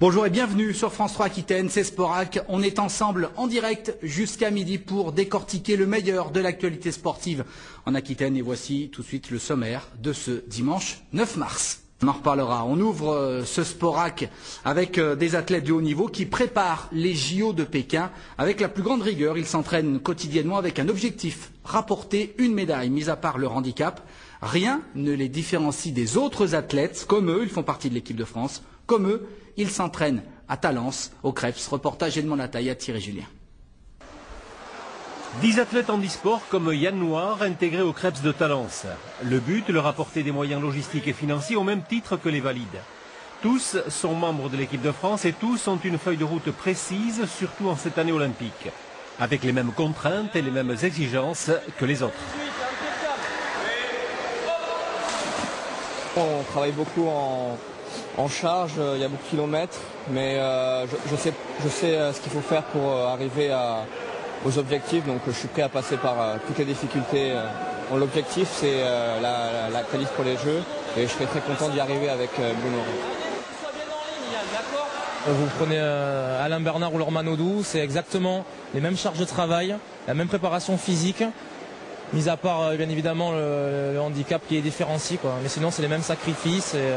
Bonjour et bienvenue sur France 3 Aquitaine, c'est Sporac. On est ensemble en direct jusqu'à midi pour décortiquer le meilleur de l'actualité sportive en Aquitaine. Et voici tout de suite le sommaire de ce dimanche 9 mars. On en reparlera. On ouvre ce Sporac avec des athlètes de haut niveau qui préparent les JO de Pékin avec la plus grande rigueur. Ils s'entraînent quotidiennement avec un objectif, rapporter une médaille. Mis à part leur handicap, rien ne les différencie des autres athlètes. Comme eux, ils font partie de l'équipe de France. Comme eux, ils s'entraînent à Talence, au Creps. Reportage Edmond Lataille à Thierry Julien. 10 athlètes handisport comme Yann Noir intégrés au Creps de Talence. Le but, leur apporter des moyens logistiques et financiers au même titre que les valides. Tous sont membres de l'équipe de France et tous ont une feuille de route précise, surtout en cette année olympique, avec les mêmes contraintes et les mêmes exigences que les autres. On travaille beaucoup en charge, il y a beaucoup de kilomètres, mais je sais ce qu'il faut faire pour arriver aux objectifs, donc je suis prêt à passer par toutes les difficultés. L'objectif, c'est la qualif pour les Jeux, et je serai très content d'y arriver avec Bruno. Vous prenez Alain Bernard ou Laurent Manodou, c'est exactement les mêmes charges de travail, la même préparation physique, mis à part bien évidemment le handicap qui est différencié, quoi. Mais sinon c'est les mêmes sacrifices et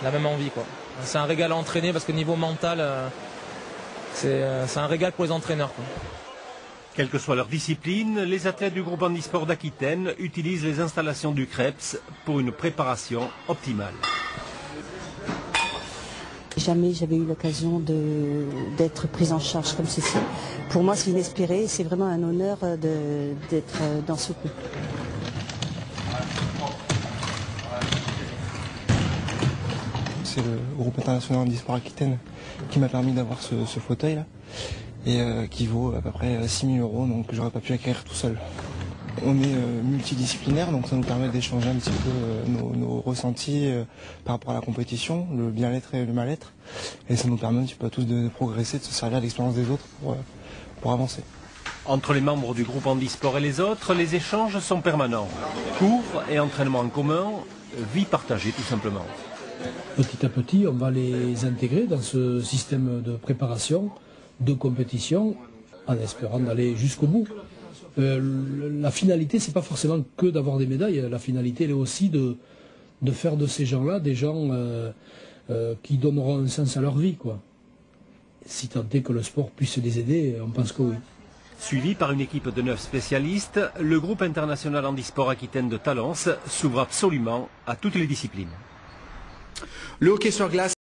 la même envie, quoi. C'est un régal à entraîner parce que niveau mental, c'est un régal pour les entraîneurs, quoi. Quelle que soit leur discipline, les athlètes du groupe handisport d'Aquitaine utilisent les installations du Creps pour une préparation optimale. Jamais j'avais eu l'occasion d'être prise en charge comme ceci. Pour moi, c'est inespéré. C'est vraiment un honneur d'être dans ce groupe. C'est le groupe international handisport Aquitaine qui m'a permis d'avoir ce fauteuil-là, et qui vaut à peu près 6 000 €, donc j'aurais pas pu acquérir tout seul. On est multidisciplinaire, donc ça nous permet d'échanger un petit peu nos ressentis par rapport à la compétition, le bien-être et le mal-être. Et ça nous permet un petit peu à tous de progresser, de se servir de l'expérience des autres pour avancer. Entre les membres du groupe handisport et les autres, les échanges sont permanents. Cours et entraînement en commun, vie partagée tout simplement. Petit à petit, on va les intégrer dans ce système de préparation, de compétition, en espérant d'aller jusqu'au bout. La finalité, c'est pas forcément que d'avoir des médailles. La finalité, elle est aussi de faire de ces gens-là des gens qui donneront un sens à leur vie, quoi. Si tant est que le sport puisse les aider, on pense que oui. Suivi par une équipe de 9 spécialistes, le groupe international handisport Aquitaine de Talence s'ouvre absolument à toutes les disciplines. Le hockey sur glace